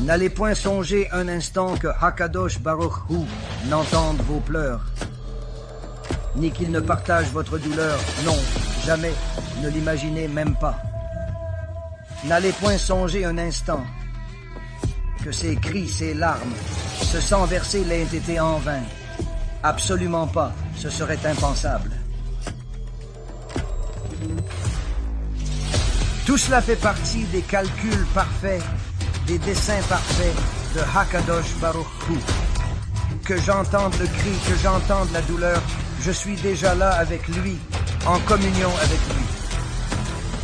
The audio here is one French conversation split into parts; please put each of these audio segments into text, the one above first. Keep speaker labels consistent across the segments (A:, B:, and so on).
A: N'allez point songer un instant que Hakadosh Baruch Hu n'entende vos pleurs, ni qu'il ne partage votre douleur. Non, jamais, ne l'imaginez même pas. N'allez point songer un instant que ces cris, ces larmes, ce sang versé l'aient été en vain. Absolument pas, ce serait impensable. Tout cela fait partie des calculs parfaits, des dessins parfaits de Hakadosh Baruch Hu. Que j'entende le cri, que j'entende la douleur, je suis déjà là avec lui, en communion avec lui.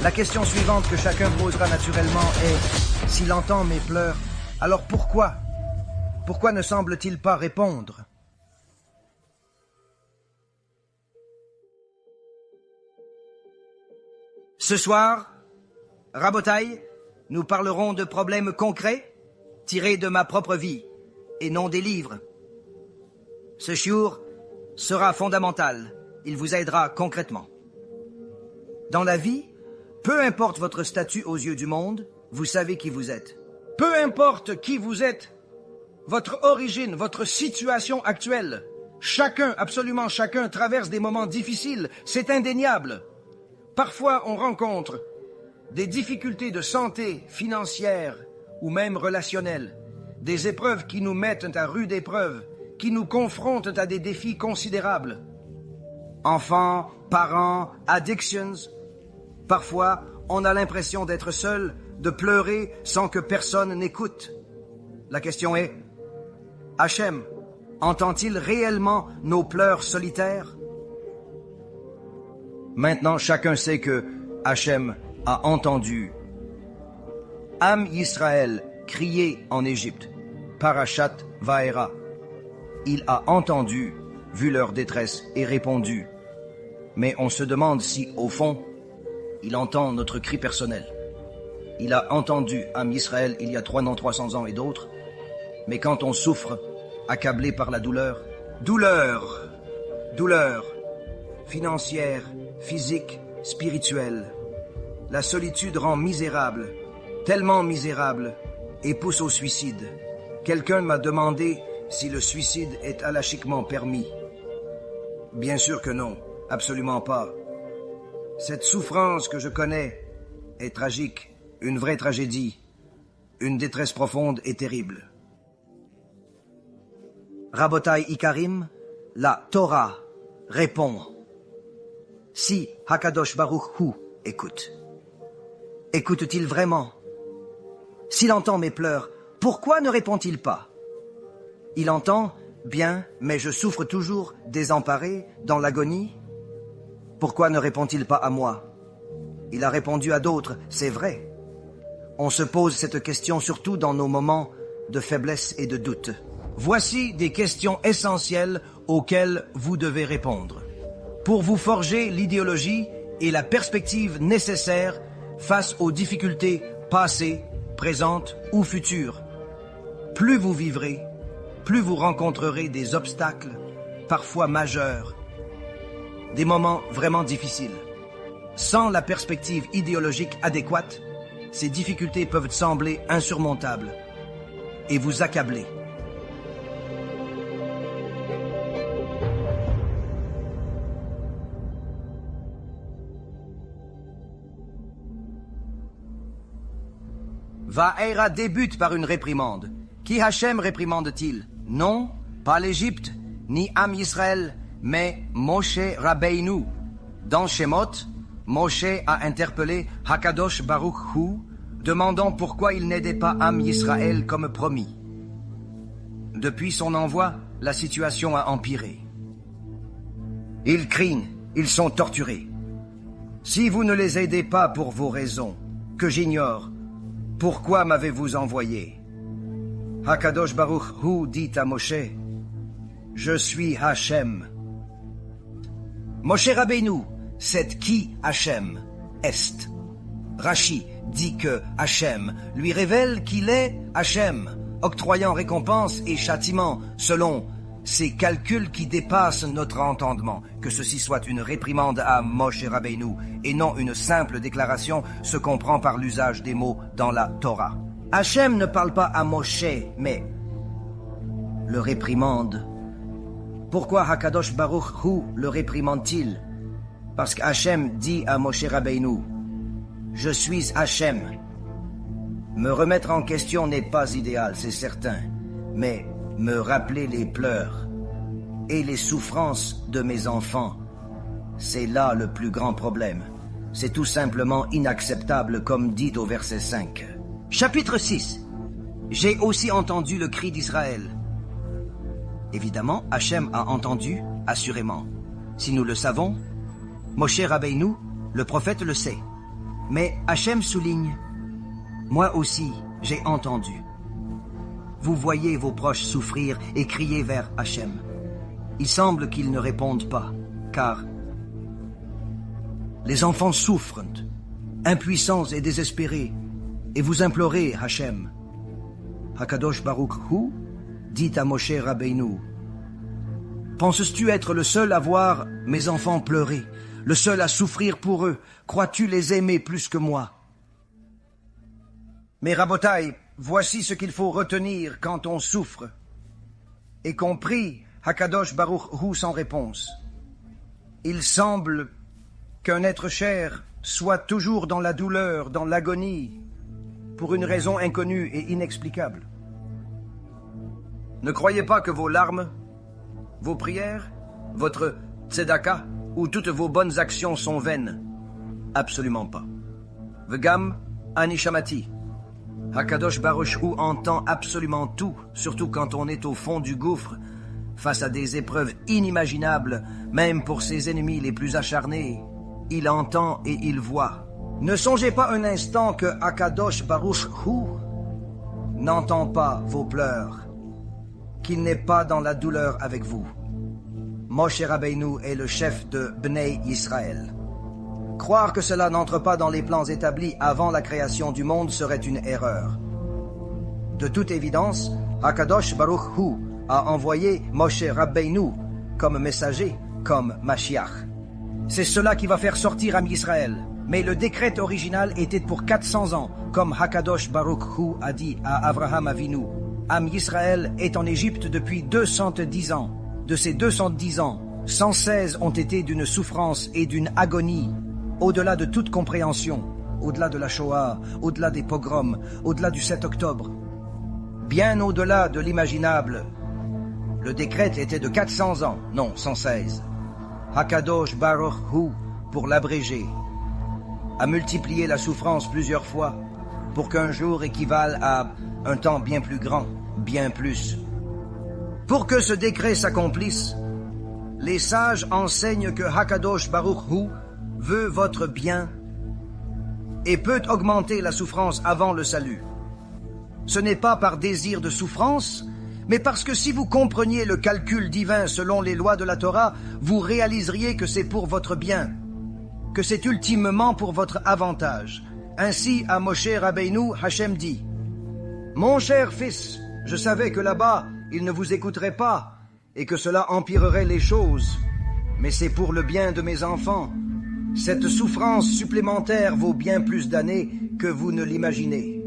A: La question suivante que chacun posera naturellement est, s'il entend mes pleurs, alors pourquoi? Pourquoi ne semble-t-il pas répondre? Ce soir, Rabotai, nous parlerons de problèmes concrets tirés de ma propre vie et non des livres. Ce shiur sera fondamental. Il vous aidera concrètement. Dans la vie, peu importe votre statut aux yeux du monde, vous savez qui vous êtes. Peu importe qui vous êtes, votre origine, votre situation actuelle, chacun, absolument chacun, traverse des moments difficiles, c'est indéniable. Parfois, on rencontre des difficultés de santé, financière ou même relationnelle, des épreuves qui nous mettent à rude épreuve, qui nous confrontent à des défis considérables. Enfants, parents, addictions. Parfois, on a l'impression d'être seul, de pleurer sans que personne n'écoute. La question est, Hachem entend-il réellement nos pleurs solitaires? Maintenant, chacun sait que Hachem a entendu Am Yisraël crier en Égypte, Parashat Vaera. Il a entendu, vu leur détresse, et répondu. Mais on se demande si, au fond, il entend notre cri personnel. Il a entendu Am Yisraël il y a 300 ans et d'autres, mais quand on souffre, accablé par la douleur, douleur financière, physique, spirituelle, la solitude rend misérable, tellement misérable, et pousse au suicide. Quelqu'un m'a demandé si le suicide est halachiquement permis. Bien sûr que non, absolument pas. Cette souffrance que je connais est tragique, une vraie tragédie, une détresse profonde et terrible. Rabotai Ikarim, la Torah répond. Si Hakadosh Baruch Hu écoute, écoute-t-il vraiment? S'il entend mes pleurs, pourquoi ne répond-il pas? Il entend, bien, mais je souffre toujours, désemparé, dans l'agonie. Pourquoi ne répond-il pas à moi? Il a répondu à d'autres, c'est vrai. On se pose cette question surtout dans nos moments de faiblesse et de doute. Voici des questions essentielles auxquelles vous devez répondre, pour vous forger l'idéologie et la perspective nécessaires face aux difficultés passées, présentes ou futures. Plus vous vivrez, plus vous rencontrerez des obstacles, parfois majeurs, des moments vraiment difficiles. Sans la perspective idéologique adéquate, ces difficultés peuvent sembler insurmontables et vous accabler. Vaera débute par une réprimande. Qui Hachem réprimande-t-il? Non, pas l'Égypte, ni Am Yisraël, mais Moshe Rabbeinu. Dans Shemot, Moshe a interpellé Hakadosh Baruch Hu, demandant pourquoi il n'aidait pas Am Yisraël comme promis. Depuis son envoi, la situation a empiré. Ils crient, ils sont torturés. Si vous ne les aidez pas pour vos raisons, que j'ignore, pourquoi m'avez-vous envoyé? Hakadosh Baruch Hu dit à Moshe, je suis Hachem. Moshe Rabbeinu, c'est qui Hachem? Est. Rashi dit que Hachem lui révèle qu'il est Hachem, octroyant récompense et châtiment selon ces calculs qui dépassent notre entendement. Que ceci soit une réprimande à Moshe Rabbeinu et non une simple déclaration se comprend par l'usage des mots dans la Torah. Hachem ne parle pas à Moshe, mais le réprimande. Pourquoi Hakadosh Baruch Hu le réprimande-t-il? Parce qu'Hachem dit à Moshe Rabbeinu, « Je suis Hachem. » Me remettre en question n'est pas idéal, c'est certain, mais me rappeler les pleurs et les souffrances de mes enfants, c'est là le plus grand problème. C'est tout simplement inacceptable, comme dit au verset 5. Chapitre 6. J'ai aussi entendu le cri d'Israël. Évidemment, Hachem a entendu, assurément. Si nous le savons, Moshe Rabbeinu, le prophète, le sait. Mais Hachem souligne, « Moi aussi, j'ai entendu. » Vous voyez vos proches souffrir et crier vers Hachem. Il semble qu'ils ne répondent pas, car les enfants souffrent, impuissants et désespérés, et vous implorez Hachem. Hakadosh Baruch Hu dit à Moshe Rabbeinu, « Penses-tu être le seul à voir mes enfants pleurer, le seul à souffrir pour eux? Crois-tu les aimer plus que moi? » Mais Rabotai, voici ce qu'il faut retenir quand on souffre, et qu'on prie Hakadosh Baruch Hu sans réponse. Il semble qu'un être cher soit toujours dans la douleur, dans l'agonie, pour une raison inconnue et inexplicable. Ne croyez pas que vos larmes, vos prières, votre tzedaka ou toutes vos bonnes actions sont vaines. Absolument pas. Vegam anishamati. Hakadosh Baruch Hu entend absolument tout, surtout quand on est au fond du gouffre, face à des épreuves inimaginables, même pour ses ennemis les plus acharnés. Il entend et il voit. Ne songez pas un instant que Hakadosh Baruch Hu n'entend pas vos pleurs, qu'il n'est pas dans la douleur avec vous. Moshe Rabbeinu est le chef de Bnei Israël. Croire que cela n'entre pas dans les plans établis avant la création du monde serait une erreur. De toute évidence, Hakadosh Baruch Hu a envoyé Moshe Rabbeinu comme messager, comme Mashiach. C'est cela qui va faire sortir Am Yisraël. Mais le décret original était pour 400 ans, comme Hakadosh Baruch Hu a dit à Avraham Avinu. Am Yisraël est en Égypte depuis 210 ans. De ces 210 ans, 116 ont été d'une souffrance et d'une agonie, au-delà de toute compréhension, au-delà de la Shoah, au-delà des pogroms, au-delà du 7 octobre. Bien au-delà de l'imaginable. Le décret était de 400 ans, non 116. Hakadosh Baruch Hu, pour l'abréger, a multiplié la souffrance plusieurs fois pour qu'un jour équivale à un temps bien plus grand, bien plus. Pour que ce décret s'accomplisse, les sages enseignent que Hakadosh Baruch Hu veut votre bien et peut augmenter la souffrance avant le salut. Ce n'est pas par désir de souffrance, mais parce que si vous compreniez le calcul divin selon les lois de la Torah, vous réaliseriez que c'est pour votre bien, que c'est ultimement pour votre avantage. Ainsi, à Moshe Rabbeinu, Hachem dit, « Mon cher fils, je savais que là-bas, il ne vous écouterait pas, et que cela empirerait les choses. Mais c'est pour le bien de mes enfants. Cette souffrance supplémentaire vaut bien plus d'années que vous ne l'imaginez.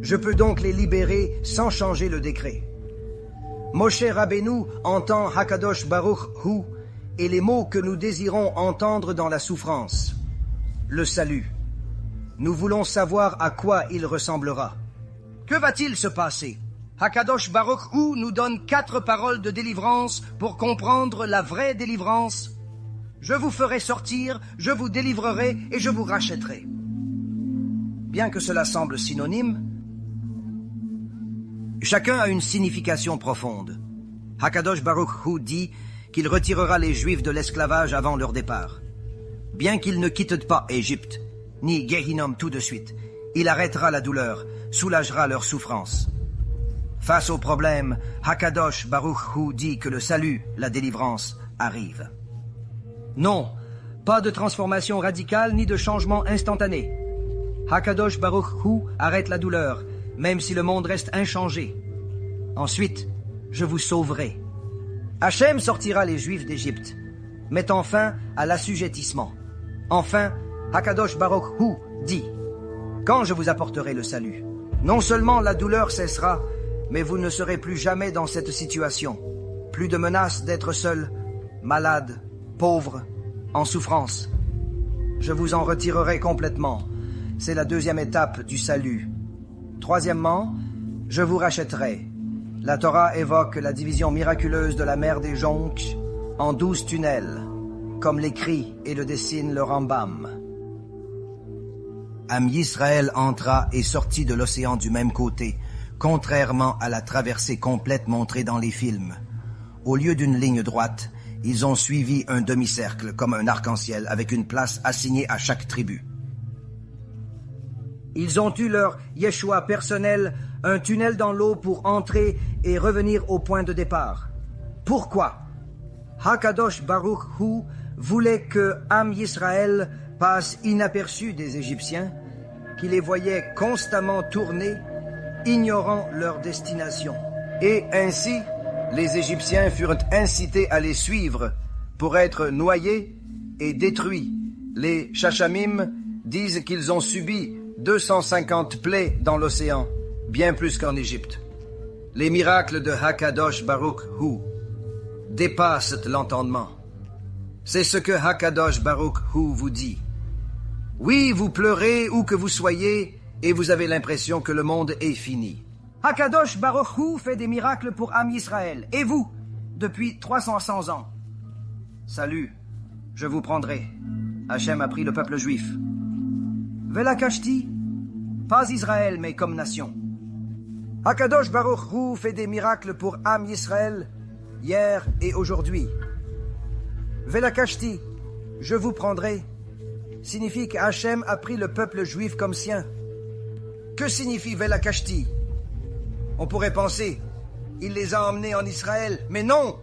A: Je peux donc les libérer sans changer le décret. » Moshe Rabbeinu entend Hakadosh Baruch Hu et les mots que nous désirons entendre dans la souffrance. Le salut. Nous voulons savoir à quoi il ressemblera. Que va-t-il se passer? Hakadosh Baruch Hu nous donne 4 paroles de délivrance pour comprendre la vraie délivrance. Je vous ferai sortir, je vous délivrerai et je vous rachèterai. Bien que cela semble synonyme, chacun a une signification profonde. Hakadosh Baruch Hu dit qu'il retirera les Juifs de l'esclavage avant leur départ. Bien qu'ils ne quittent pas Égypte, ni Gehinnom tout de suite, il arrêtera la douleur, soulagera leur souffrance. Face au problème, Hakadosh Baruch Hu dit que le salut, la délivrance, arrive. Non, pas de transformation radicale ni de changement instantané. Hakadosh Baruch Hu arrête la douleur, même si le monde reste inchangé. Ensuite, je vous sauverai. Hachem sortira les Juifs d'Égypte, mettant fin à l'assujettissement. Enfin, Hakadosh Baruch Hu dit, « Quand je vous apporterai le salut, Non seulement la douleur cessera, mais vous ne serez plus jamais dans cette situation. Plus de menace d'être seul, malade, pauvre, en souffrance. Je vous en retirerai complètement. C'est la deuxième étape du salut. Troisièmement, je vous rachèterai. La Torah évoque la division miraculeuse de la mer des Jonques en 12 tunnels, comme l'écrit et le dessine le Rambam. Am Yisraël entra et sortit de l'océan du même côté, contrairement à la traversée complète montrée dans les films. Au lieu d'une ligne droite, ils ont suivi un demi-cercle comme un arc-en-ciel avec une place assignée à chaque tribu. Ils ont eu leur Yeshua personnel, un tunnel dans l'eau pour entrer et revenir au point de départ. Pourquoi? Hakadosh Baruch Hu voulait que Am Yisraël passe inaperçu des Égyptiens, qui les voyaient constamment tourner, ignorant leur destination. Et ainsi, les Égyptiens furent incités à les suivre pour être noyés et détruits. Les Chachamim disent qu'ils ont subi 250 plaies dans l'océan, bien plus qu'en Égypte. Les miracles de Hakadosh Baruch Hu dépassent l'entendement. C'est ce que Hakadosh Baruch Hu vous dit. Oui, vous pleurez où que vous soyez et vous avez l'impression que le monde est fini. Hakadosh Baruch Hu fait des miracles pour Am Yisraël. Et vous, depuis 300 ans. Salut, je vous prendrai. Hachem a pris le peuple juif. Velakashti, pas Israël, mais comme nation. Hakadosh Baruch Hu fait des miracles pour Am Yisraël, hier et aujourd'hui. Velakashti, je vous prendrai, signifie qu'Hachem a pris le peuple juif comme sien. Que signifie Velakashti? On pourrait penser, il les a emmenés en Israël, mais non!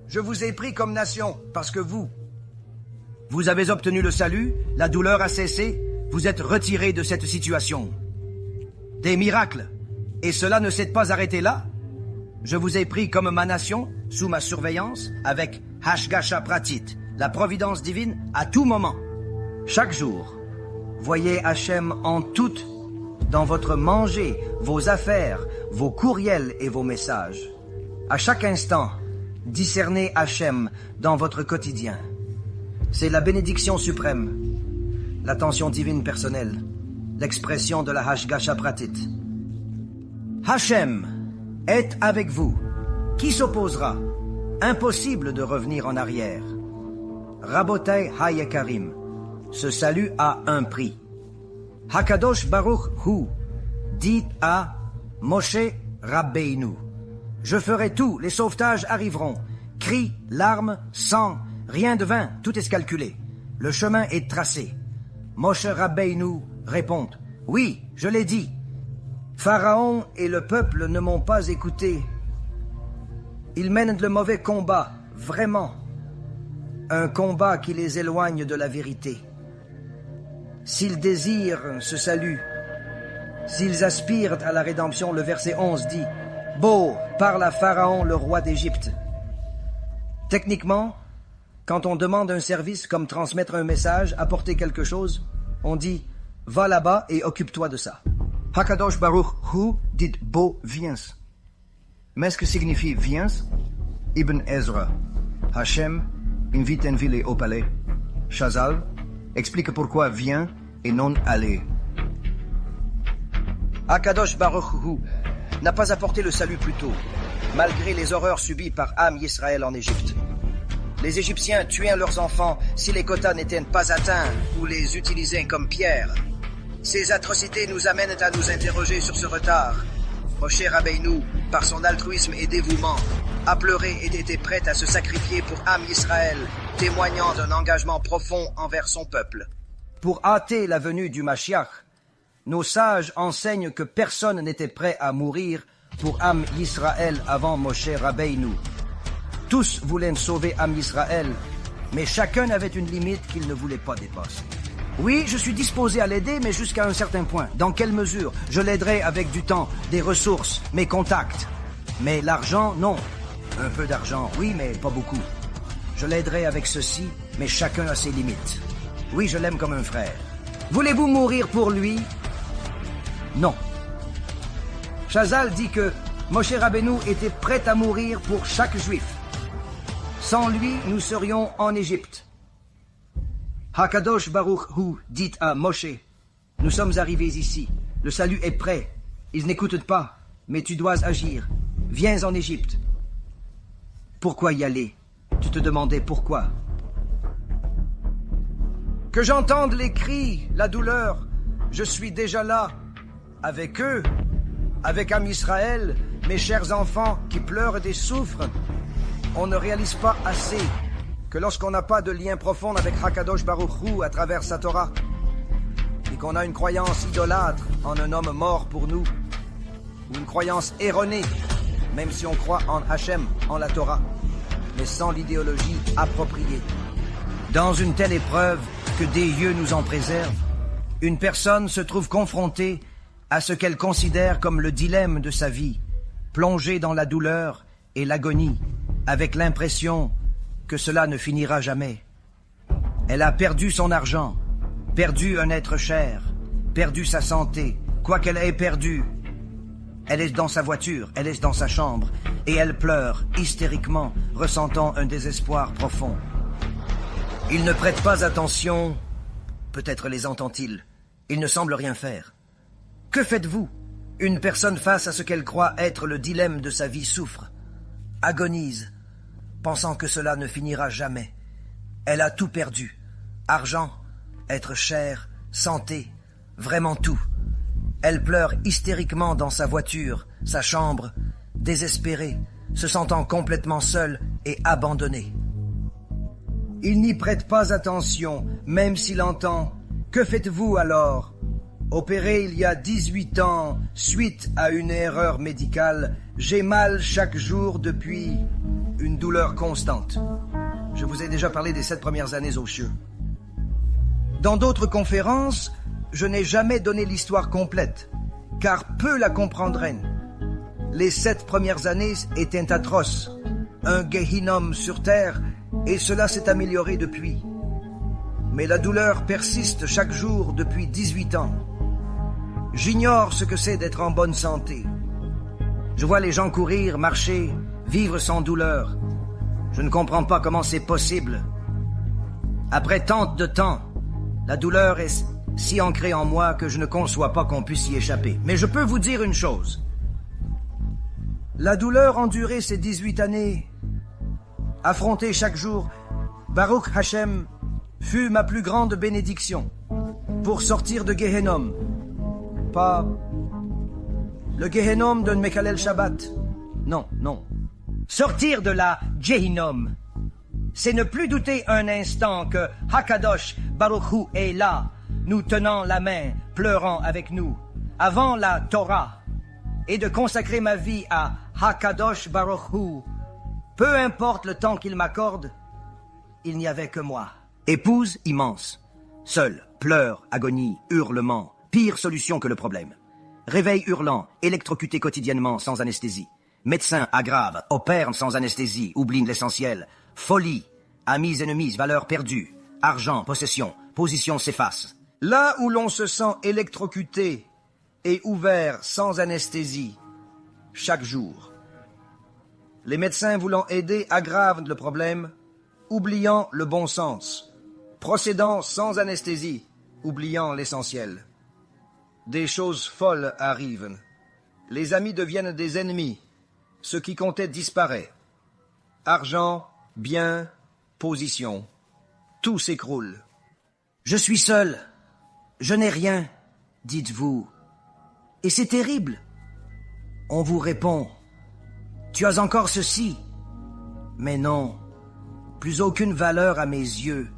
A: Je vous ai pris comme nation, parce que vous avez obtenu le salut, la douleur a cessé, vous êtes retirés de cette situation. Des miracles. Et cela ne s'est pas arrêté là. Je vous ai pris comme ma nation, sous ma surveillance, avec Hashgasha Pratit, la providence divine à tout moment. Chaque jour, voyez Hachem en tout, dans votre manger, vos affaires, vos courriels et vos messages. À chaque instant, discernez Hachem dans votre quotidien. C'est la bénédiction suprême, l'attention divine personnelle, l'expression de la Hashgasha Pratit. Hachem est avec vous. Qui s'opposera? Impossible de revenir en arrière. Rabotai Hayekarim. Ce salut a un prix. Hakadosh Baruch Hu dit à Moshe Rabbeinu: je ferai tout, les sauvetages arriveront. Cris, larmes, sang, rien de vain, tout est calculé. Le chemin est tracé. Moshe Rabbeinu répond: oui, je l'ai dit. Pharaon et le peuple ne m'ont pas écouté. Ils mènent le mauvais combat, vraiment. Un combat qui les éloigne de la vérité. S'ils désirent ce salut, s'ils aspirent à la rédemption, le verset 11 dit: Beau, parle à Pharaon, le roi d'Égypte. Techniquement, quand on demande un service comme transmettre un message, apporter quelque chose, on dit: va là-bas et occupe-toi de ça. Hakadosh Baruch Hu dit: Beau, viens. Mais ce que signifie viens? Ibn Ezra. Hachem invite un ville au palais. Chazal explique pourquoi viens et non aller. Hakadosh Baruch Hu n'a pas apporté le salut plus tôt, malgré les horreurs subies par Am Yisraël en Égypte. Les Égyptiens tuaient leurs enfants si les quotas n'étaient pas atteints ou les utilisaient comme pierres. Ces atrocités nous amènent à nous interroger sur ce retard. Moshe Rabbeinu, par son altruisme et dévouement, a pleuré et était prêt à se sacrifier pour Am Yisraël, témoignant d'un engagement profond envers son peuple. Pour hâter la venue du Mashiach, nos sages enseignent que personne n'était prêt à mourir pour Am Yisraël avant Moshe Rabbeinu. Tous voulaient sauver Am Yisraël, mais chacun avait une limite qu'il ne voulait pas dépasser. Oui, je suis disposé à l'aider, mais jusqu'à un certain point. Dans quelle mesure? Je l'aiderai avec du temps, des ressources, mes contacts. Mais l'argent, non. Un peu d'argent, oui, mais pas beaucoup. Je l'aiderai avec ceci, mais chacun a ses limites. Oui, je l'aime comme un frère. Voulez-vous mourir pour lui? Non. Chazal dit que Moshe Rabbeinu était prêt à mourir pour chaque juif. Sans lui, nous serions en Égypte. Hakadosh Baruch Hu dit à Moshe, nous sommes arrivés ici, le salut est prêt, ils n'écoutent pas, mais tu dois agir, viens en Égypte. Pourquoi y aller? Tu te demandais pourquoi. Que j'entende les cris, la douleur, je suis déjà là, avec eux, avec Am Israël, mes chers enfants qui pleurent et souffrent. On ne réalise pas assez que lorsqu'on n'a pas de lien profond avec Hakadosh Baruch Hu à travers sa Torah, et qu'on a une croyance idolâtre en un homme mort pour nous, ou une croyance erronée, même si on croit en Hachem, en la Torah, mais sans l'idéologie appropriée. Dans une telle épreuve, que des dieux nous en préservent, une personne se trouve confrontée à ce qu'elle considère comme le dilemme de sa vie, plongée dans la douleur et l'agonie, avec l'impression que cela ne finira jamais. Elle a perdu son argent, perdu un être cher, perdu sa santé, quoi qu'elle ait perdu. Elle est dans sa voiture, elle est dans sa chambre, et elle pleure hystériquement, ressentant un désespoir profond. Il ne prête pas attention, peut-être les entend-il, il ne semble rien faire. Que faites-vous? Une personne face à ce qu'elle croit être le dilemme de sa vie souffre, agonise, pensant que cela ne finira jamais. Elle a tout perdu, argent, être cher, santé, vraiment tout. Elle pleure hystériquement dans sa voiture, sa chambre, désespérée, se sentant complètement seule et abandonnée. Il n'y prête pas attention, même s'il entend. Que faites-vous alors? Opéré il y a 18 ans, suite à une erreur médicale, j'ai mal chaque jour depuis une douleur constante. Je vous ai déjà parlé des 7 premières années aux cieux. Dans d'autres conférences, je n'ai jamais donné l'histoire complète, car peu la comprendraient. Les 7 premières années étaient atroces, un Gehinnom sur terre, et cela s'est amélioré depuis. Mais la douleur persiste chaque jour depuis 18 ans. J'ignore ce que c'est d'être en bonne santé. Je vois les gens courir, marcher, vivre sans douleur. Je ne comprends pas comment c'est possible. Après tant de temps, la douleur est si ancrée en moi que je ne conçois pas qu'on puisse y échapper. Mais je peux vous dire une chose. La douleur endurée ces 18 années, affrontée chaque jour, Baruch Hashem fut ma plus grande bénédiction pour sortir de Gehennom. Pas le Gehennom de Mekalel Shabbat. Non, non. Sortir de la Gehinnom, c'est ne plus douter un instant que Hakadosh Baruch Hu est là, nous tenant la main, pleurant avec nous, avant la Torah, et de consacrer ma vie à Hakadosh Baruch Hu. Peu importe le temps qu'il m'accorde, il n'y avait que moi. Épouse immense, seule, pleurs, agonie, hurlements, pire solution que le problème. Réveil hurlant, électrocuté quotidiennement sans anesthésie. Médecin aggrave, opère sans anesthésie, oublie l'essentiel. Folie, amis ennemis, valeurs perdues. Argent, possession, position s'efface. Là où l'on se sent électrocuté et ouvert sans anesthésie, chaque jour. Les médecins voulant aider aggravent le problème, oubliant le bon sens. Procédant sans anesthésie, oubliant l'essentiel. Des choses folles arrivent. Les amis deviennent des ennemis. Ce qui comptait disparaît. Argent, biens, position. Tout s'écroule. Je suis seul. Je n'ai rien, dites-vous. Et c'est terrible. On vous répond. Tu as encore ceci. Mais non. Plus aucune valeur à mes yeux.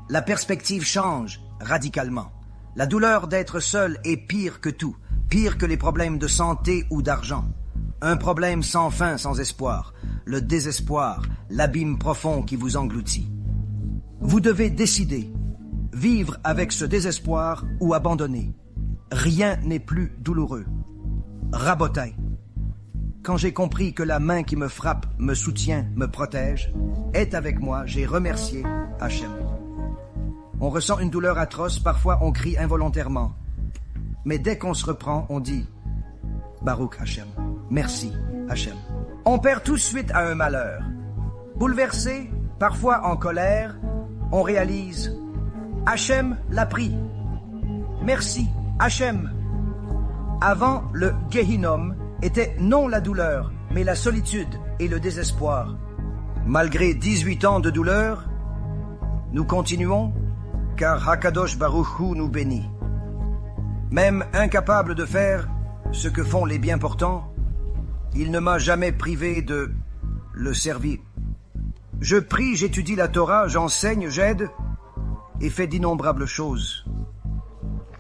A: La perspective change radicalement. La douleur d'être seul est pire que tout, pire que les problèmes de santé ou d'argent. Un problème sans fin, sans espoir, le désespoir, l'abîme profond qui vous engloutit. Vous devez décider, vivre avec ce désespoir ou abandonner. Rien n'est plus douloureux. Rabotai. Quand j'ai compris que la main qui me frappe, me soutient, me protège, est avec moi, j'ai remercié Hachem. On ressent une douleur atroce, parfois on crie involontairement. Mais dès qu'on se reprend, on dit Baruch Hashem. Merci, Hashem. On perd tout suite à un malheur. Bouleversé, parfois en colère, on réalise Hachem l'a pris. Merci, Hachem. Avant, le Gehinom était non la douleur, mais la solitude et le désespoir. Malgré 18 ans de douleur, nous continuons, car Hakadosh Baruch Hu nous bénit. Même incapable de faire ce que font les bien portants, il ne m'a jamais privé de le servir. Je prie, j'étudie la Torah, j'enseigne, j'aide et fais d'innombrables choses.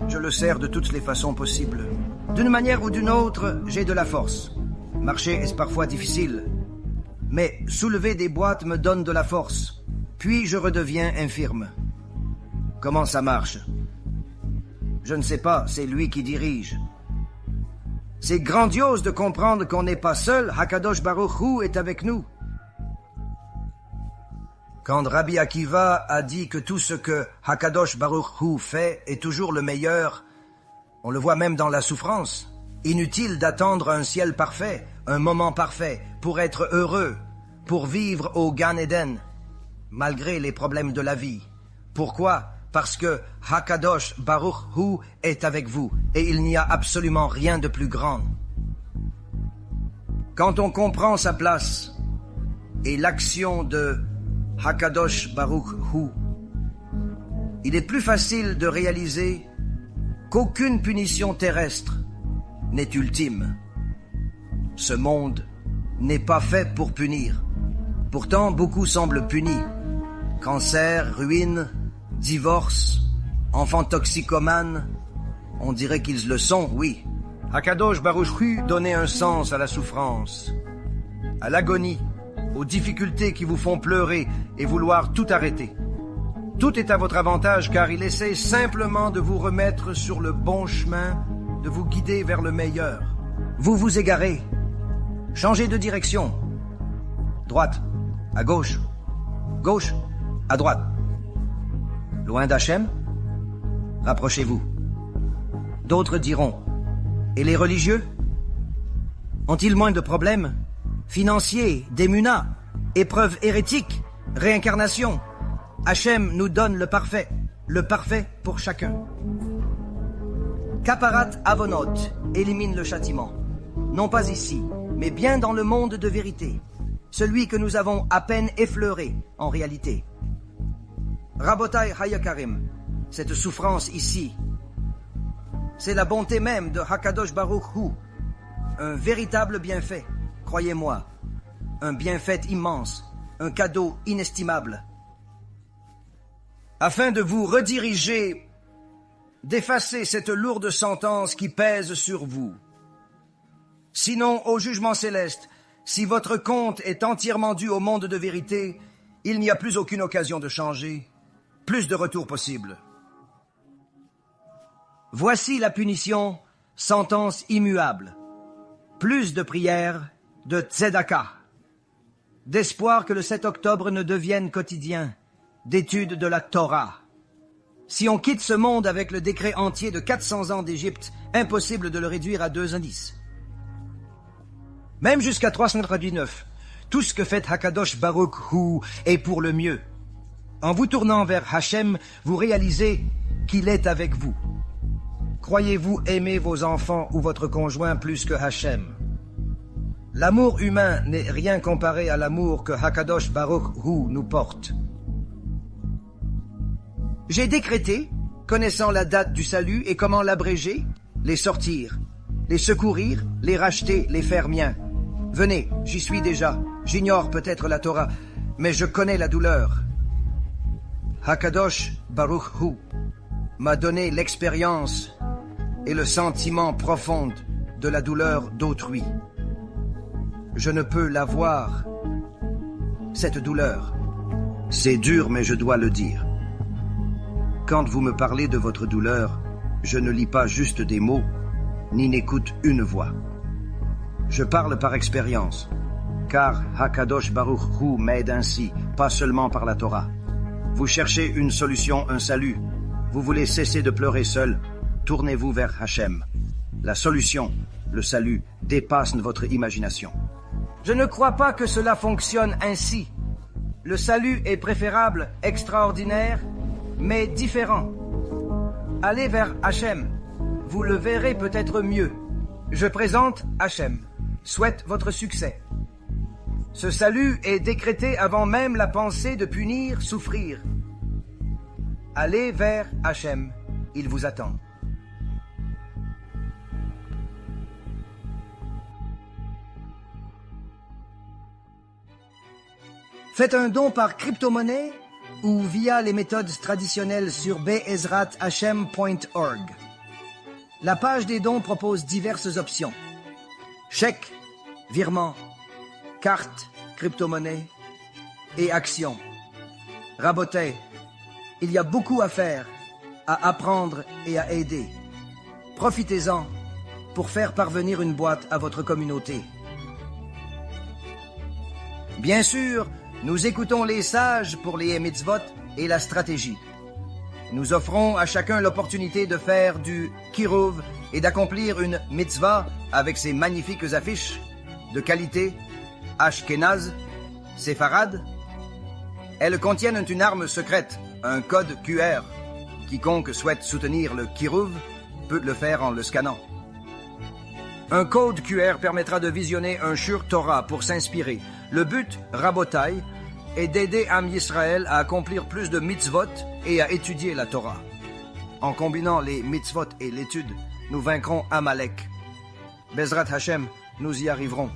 A: Je le sers de toutes les façons possibles. D'une manière ou d'une autre, j'ai de la force. Marcher est parfois difficile, mais soulever des boîtes me donne de la force. Puis je redeviens infirme. Comment ça marche? Je ne sais pas, c'est lui qui dirige. C'est grandiose de comprendre qu'on n'est pas seul, Hakadosh Baruch Hu est avec nous. Quand Rabbi Akiva a dit que tout ce que Hakadosh Baruch Hu fait est toujours le meilleur, on le voit même dans la souffrance. Inutile d'attendre un ciel parfait, un moment parfait, pour être heureux, pour vivre au Gan Eden, malgré les problèmes de la vie. Pourquoi? Parce que Hakadosh Baruch Hu est avec vous, et il n'y a absolument rien de plus grand. Quand on comprend sa place et l'action de Hakadosh Baruch Hu, il est plus facile de réaliser qu'aucune punition terrestre n'est ultime. Ce monde n'est pas fait pour punir. Pourtant, beaucoup semblent punis. Cancer, ruine, divorce, enfants toxicomanes, on dirait qu'ils le sont, oui. Hakadosh Baruch Hu donnait un sens à la souffrance, à l'agonie, aux difficultés qui vous font pleurer et vouloir tout arrêter. Tout est à votre avantage car il essaie simplement de vous remettre sur le bon chemin, de vous guider vers le meilleur. Vous vous égarez. Changez de direction. Droite, à gauche. Gauche, à droite. Loin d'Hachem? Rapprochez-vous. D'autres diront, et les religieux? Ont-ils moins de problèmes? Financiers, démunas, épreuves hérétiques, réincarnation. Hachem nous donne le parfait pour chacun. Kaparat Avonot élimine le châtiment. Non pas ici, mais bien dans le monde de vérité. Celui que nous avons à peine effleuré, en réalité. Rabotai Hayakarim, cette souffrance ici, c'est la bonté même de Hakadosh Baruch Hu. Un véritable bienfait, croyez-moi. Un bienfait immense, un cadeau inestimable. Afin de vous rediriger, d'effacer cette lourde sentence qui pèse sur vous. Sinon, au jugement céleste, si votre compte est entièrement dû au monde de vérité, il n'y a plus aucune occasion de changer, plus de retour possible. Voici la punition, sentence immuable. Plus de prières, de tzedaka, d'espoir que le 7 octobre ne devienne quotidien, d'étude de la Torah. Si on quitte ce monde avec le décret entier de 400 ans d'Égypte, impossible de le réduire à 2 indices. Même jusqu'à 399, tout ce que fait Hakadosh Baruch Hu est pour le mieux. En vous tournant vers Hachem, vous réalisez qu'il est avec vous. Croyez-vous aimer vos enfants ou votre conjoint plus que Hachem? L'amour humain n'est rien comparé à l'amour que Hakadosh Baruch Hu nous porte. J'ai décrété, connaissant la date du salut et comment l'abréger, les sortir, les secourir, les racheter, les faire miens. Venez, j'y suis déjà, j'ignore peut-être la Torah, mais je connais la douleur. Hakadosh Baruch Hu m'a donné l'expérience et le sentiment profond de la douleur d'autrui. Je ne peux la voir, cette douleur. C'est dur, mais je dois le dire. Quand vous me parlez de votre douleur, je ne lis pas juste des mots, ni n'écoute une voix. Je parle par expérience, car Hakadosh Baruch Hu m'aide ainsi, pas seulement par la Torah. Vous cherchez une solution, un salut. Vous voulez cesser de pleurer seul, tournez-vous vers Hachem. La solution, le salut dépasse votre imagination. Je ne crois pas que cela fonctionne ainsi. Le salut est préférable, extraordinaire, mais différent. Allez vers Hachem. Vous le verrez peut-être mieux. Je présente Hachem. Souhaite votre succès. Ce salut est décrété avant même la pensée de punir, souffrir. Allez vers Hachem. Il vous attend. Faites un don par crypto-monnaie ou via les méthodes traditionnelles sur be'ezrathashem.org. La page des dons propose diverses options. Chèque, virement, carte, crypto-monnaie et action. Rabotez, il y a beaucoup à faire, à apprendre et à aider. Profitez-en pour faire parvenir une boîte à votre communauté. Bien sûr, nous écoutons les sages pour les mitzvot et la stratégie. Nous offrons à chacun l'opportunité de faire du kiruv et d'accomplir une mitzvah avec ses magnifiques affiches de qualité, ashkénaze, séfarade. Elles contiennent une arme secrète, un code QR. Quiconque souhaite soutenir le kiruv peut le faire en le scannant. Un code QR permettra de visionner un Shur Torah pour s'inspirer. Le but, Rabotai, est d'aider Am Yisraël à accomplir plus de mitzvot et à étudier la Torah. En combinant les mitzvot et l'étude, nous vaincrons Amalek. Bezrat Hashem, nous y arriverons.